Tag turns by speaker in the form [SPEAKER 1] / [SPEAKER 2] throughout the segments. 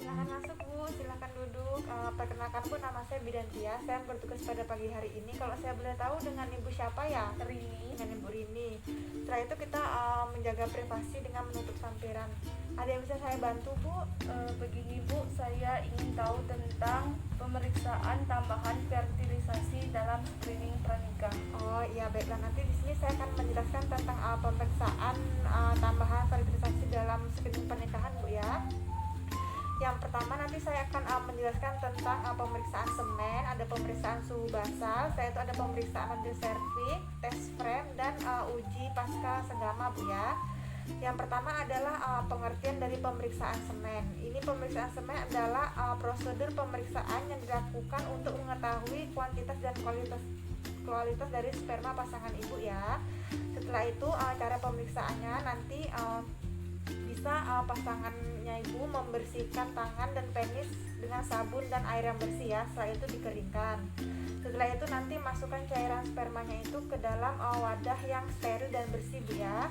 [SPEAKER 1] Silahkan masuk Bu, silahkan duduk. Perkenalkan Bu, nama saya Bidantia. Saya bertugas pada pagi hari ini. Kalau saya boleh tahu dengan Ibu siapa ya?
[SPEAKER 2] Rini.
[SPEAKER 1] Dengan Ibu Rini. Setelah itu kita menjaga privasi dengan menutup sampiran. Ada yang bisa saya bantu Bu?
[SPEAKER 2] Begini Bu, saya ingin tahu tentang pemeriksaan tambahan fertilisasi dalam screening pranikah.
[SPEAKER 1] Oh iya, baiklah, nanti di sini saya akan menjelaskan tentang pemeriksaan tambahan fertilisasi dalam screening pernikahan Bu ya. Yang pertama nanti saya akan menjelaskan tentang pemeriksaan semen, ada pemeriksaan suhu basal, setelah itu ada pemeriksaan nodul serviks, tes frame, dan uji pasca senggama Bu ya. Yang pertama adalah pengertian dari pemeriksaan semen. Ini pemeriksaan semen adalah prosedur pemeriksaan yang dilakukan untuk mengetahui kuantitas dan kualitas dari sperma pasangan ibu ya. Setelah itu cara pemeriksaannya nanti bisa pasangannya ibu membersihkan tangan dan penis dengan sabun dan air yang bersih ya. Setelah itu dikeringkan. Setelah itu nanti masukkan cairan spermanya itu ke dalam wadah yang steril dan bersih Bu ya.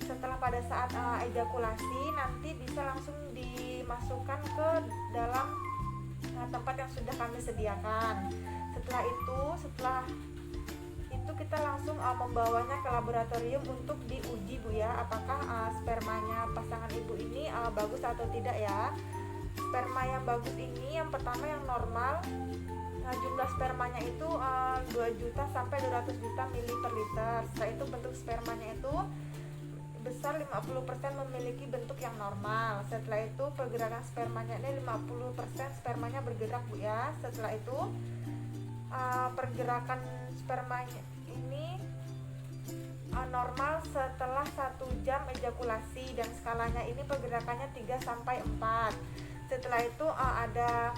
[SPEAKER 1] Setelah pada saat ejakulasi nanti bisa langsung dimasukkan ke dalam tempat yang sudah kami sediakan. Setelah itu kita langsung membawanya ke laboratorium untuk diuji Bu ya, apakah spermanya pasangan ibu ini bagus atau tidak ya. Sperma yang bagus ini yang pertama yang normal, jumlah spermanya itu 2 juta sampai 200 juta mili per liter. Setelah itu bentuk spermanya itu besar 50% memiliki bentuk yang normal. Setelah itu pergerakan spermanya ini 50% spermanya bergerak Bu ya. Setelah itu pergerakan spermanya ini normal setelah 1 jam ejakulasi dan skalanya ini pergerakannya 3 sampai 4. Setelah itu ada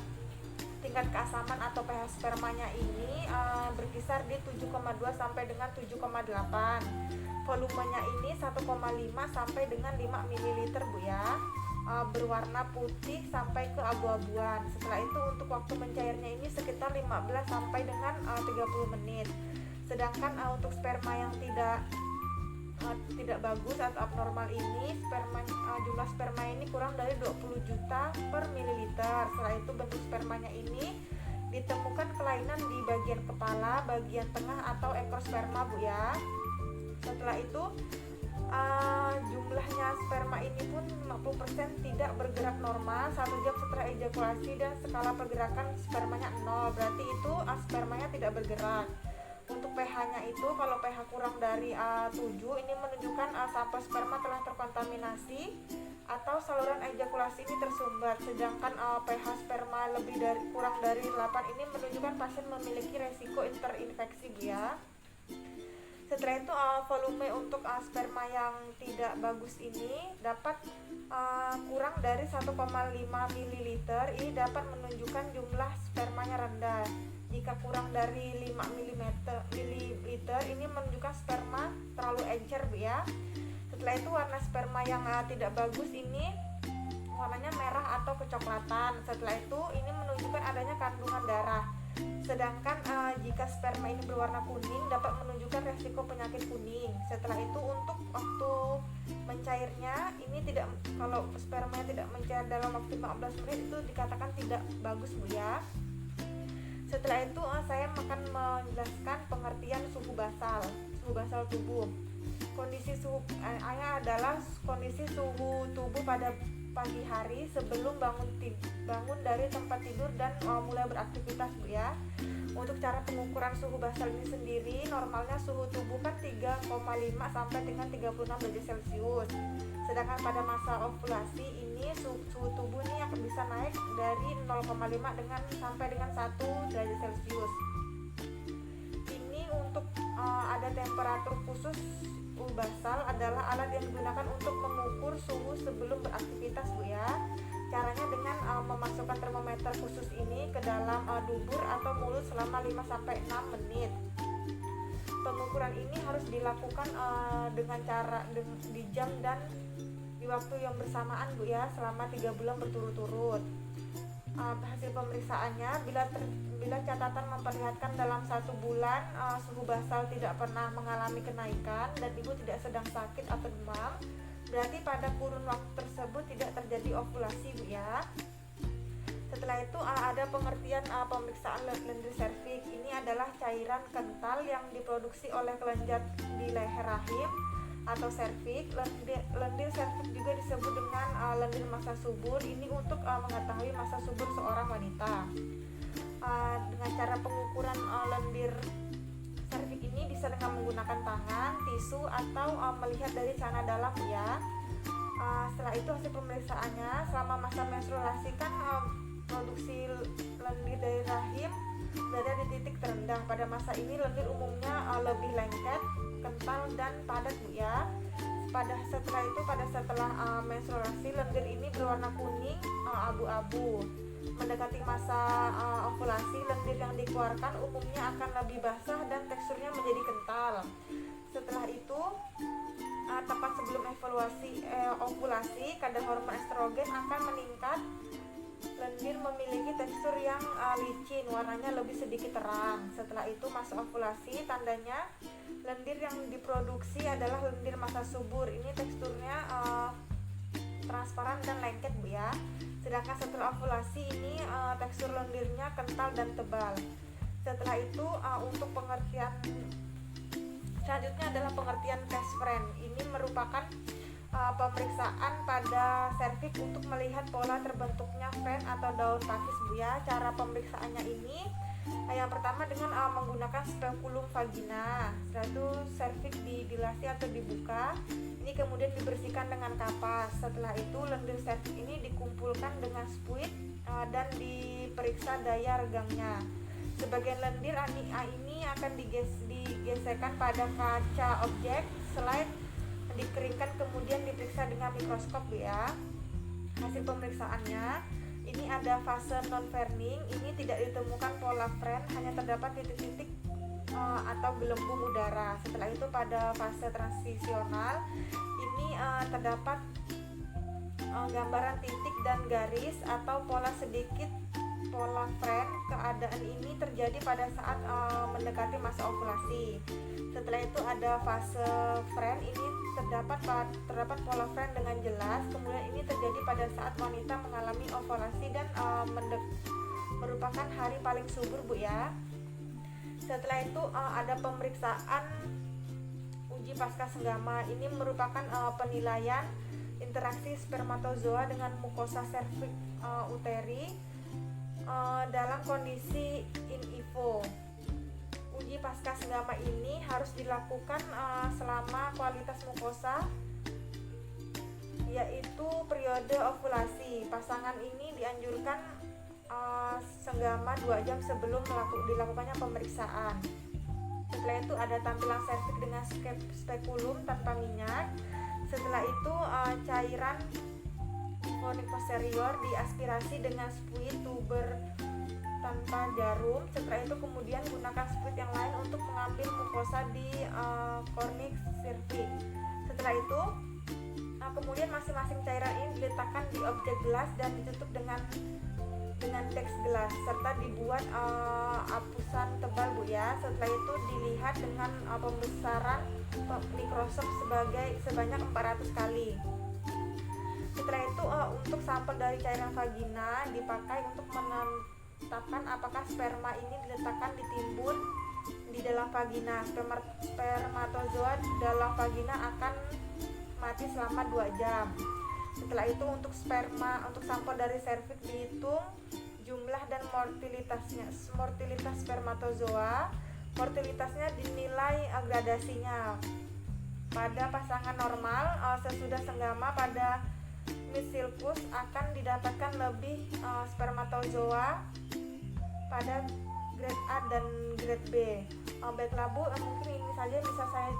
[SPEAKER 1] tingkat keasaman atau pH spermanya ini berkisar di 7,2 sampai dengan 7,8. Volumenya ini 1,5 sampai dengan 5 ml Bu ya. Berwarna putih sampai ke abu-abuan. Setelah itu untuk waktu mencairnya ini sekitar 15 sampai dengan 30 menit. Sedangkan untuk sperma yang tidak bagus atau abnormal ini jumlah sperma ini kurang dari 20 juta per mililiter. Setelah itu bentuk spermanya ini ditemukan kelainan di bagian kepala, bagian tengah atau ekor sperma Bu ya. Setelah itu jumlahnya sperma ini pun 50% tidak bergerak normal 1 jam setelah ejakulasi dan skala pergerakan spermanya 0, berarti itu spermanya tidak bergerak. Untuk pH-nya itu kalau pH kurang dari 7 ini menunjukkan sampel sperma telah terkontaminasi atau saluran ejakulasi ini tersumbat. Sedangkan pH sperma kurang dari 8 ini menunjukkan pasien memiliki resiko terinfeksi Bu ya. Setelah itu volume untuk sperma yang tidak bagus ini dapat kurang dari 1,5 ml. Ini dapat menunjukkan jumlah spermanya rendah. Jika kurang dari 5 ml ini menunjukkan sperma terlalu encer Bu ya. Setelah itu warna sperma yang tidak bagus ini warnanya merah atau kecoklatan. Setelah itu ini menunjukkan adanya kandungan darah. Sedangkan jika sperma ini berwarna kuning dapat menunjukkan resiko penyakit kuning. Setelah itu untuk waktu mencairnya ini kalau spermanya tidak mencair dalam waktu 15 menit itu dikatakan tidak bagus Bu ya. Setelah itu saya akan menjelaskan pengertian suhu basal tubuh. Kondisi suhu adalah kondisi suhu tubuh pada pagi hari sebelum bangun dari tempat tidur dan mulai beraktivitas Bu ya. Untuk cara pengukuran suhu basal ini sendiri normalnya suhu tubuh kan 3,5 sampai dengan 36 derajat Celcius. Sedangkan pada masa ovulasi ini suhu tubuh ini akan bisa naik dari 0,5 sampai dengan 1 derajat Celcius. Ini untuk ada temperatur khusus. Suhu basal adalah alat yang digunakan untuk mengukur suhu sebelum beraktivitas Bu ya. Caranya dengan memasukkan termometer khusus ini ke dalam dubur atau mulut selama 5 sampai 6 menit. Pengukuran ini harus dilakukan dengan cara di jam dan di waktu yang bersamaan Bu ya, selama 3 bulan berturut-turut. Hasil pemeriksaannya bila catatan memperlihatkan dalam 1 bulan suhu basal tidak pernah mengalami kenaikan dan ibu tidak sedang sakit atau demam, berarti pada kurun waktu tersebut tidak terjadi ovulasi Bu ya. itu ada pengertian pemeriksaan lendir serviks. Ini adalah cairan kental yang diproduksi oleh kelenjar di leher rahim atau serviks. Lendir serviks juga disebut dengan lendir masa subur. Ini untuk mengetahui masa subur seorang wanita. Dengan cara pengukuran lendir serviks ini bisa dengan menggunakan tangan, tisu, atau melihat dari celana dalam ya. Setelah itu hasil pemeriksaannya, selama masa menstruasi kan produksi lendir dari rahim berada di titik terendah. Pada masa ini lendir umumnya lebih lengket, kental, dan padat Bu ya. Setelah menstruasi, lendir ini berwarna kuning abu-abu. Mendekati masa ovulasi, lendir yang dikeluarkan umumnya akan lebih basah dan teksturnya menjadi kental. Setelah itu, tepat sebelum ovulasi, kadar hormon estrogen akan meningkat. Lendir memiliki tekstur yang licin, warnanya lebih sedikit terang. Setelah itu masuk ovulasi, tandanya lendir yang diproduksi adalah lendir masa subur. Ini teksturnya transparan dan lengket Bu ya. Sedangkan setelah ovulasi ini tekstur lendirnya kental dan tebal. Setelah itu untuk pengertian selanjutnya adalah pengertian case friend. Ini merupakan pemeriksaan pada serviks untuk melihat pola terbentuknya friend atau daun pakis Bu ya. Cara pemeriksaannya ini yang pertama dengan menggunakan spekulum vagina. Setelah itu serviks didilasi atau dibuka. Ini kemudian dibersihkan dengan kapas. Setelah itu lendir serviks ini dikumpulkan dengan spuit dan diperiksa daya regangnya. Sebagian lendir ini akan digesekkan pada kaca objek slide, dikeringkan kemudian diperiksa dengan mikroskop ya. Hasil pemeriksaannya ini ada fase non-verning. Ini tidak ditemukan pola friend, hanya terdapat titik-titik atau gelembung udara. Setelah itu pada fase transisional ini terdapat gambaran titik dan garis atau pola sedikit pola friend. Keadaan ini terjadi pada saat mendekati masa ovulasi. Setelah itu ada fase friend. Ini terdapat pola friend dengan jelas. Kemudian ini terjadi pada saat wanita mengalami ovulasi dan merupakan hari paling subur Bu ya. Setelah itu ada pemeriksaan uji pasca senggama. Ini merupakan penilaian interaksi spermatozoa dengan mukosa serviks uteri dalam kondisi in vivo. Uji pasca senggama ini harus dilakukan selama kualitas mukosa, yaitu periode ovulasi. Pasangan ini dianjurkan senggama 2 jam sebelum dilakukannya pemeriksaan. Setelah itu ada tampilan serviks dengan spekulum tanpa minyak. Setelah itu cairan fonik posterior diaspirasi dengan spuit tuber tanpa jarum. Setelah itu kemudian gunakan spuit yang lain untuk mengambil mukosa di cornix cervix. Setelah itu kemudian masing-masing cairan ini diletakkan di objek gelas dan ditutup dengan teks gelas serta dibuat apusan tebal Bu ya. Setelah itu dilihat dengan pembesaran mikroskop sebanyak 400 kali. Setelah itu untuk sampel dari cairan vagina dipakai untuk menetapkan apakah sperma ini diletakkan ditimbun di dalam vagina. Spermatozoa dalam vagina akan mati selama 2 jam. Setelah itu untuk sampel dari serviks dihitung jumlah dan mortalitas spermatozoa. Mortalitasnya dinilai gradasinya. Pada pasangan normal sesudah senggama pada misilkus akan didapatkan lebih spermatozoa pada grade A dan grade B. Baiklah Bu, mungkin ini saja bisa saya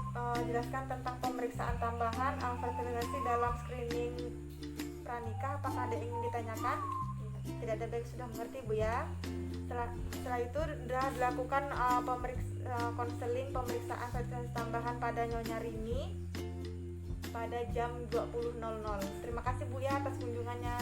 [SPEAKER 1] jelaskan tentang pemeriksaan tambahan fertilisasi dalam screening pranikah. Apakah ada yang ingin ditanyakan? Tidak ada, baik, sudah mengerti Bu ya. Setelah itu sudah dilakukan konseling pemeriksaan fertilisasi tambahan pada Nyonya Rini pada jam 20.00. Terima kasih Bu ya atas kunjungannya.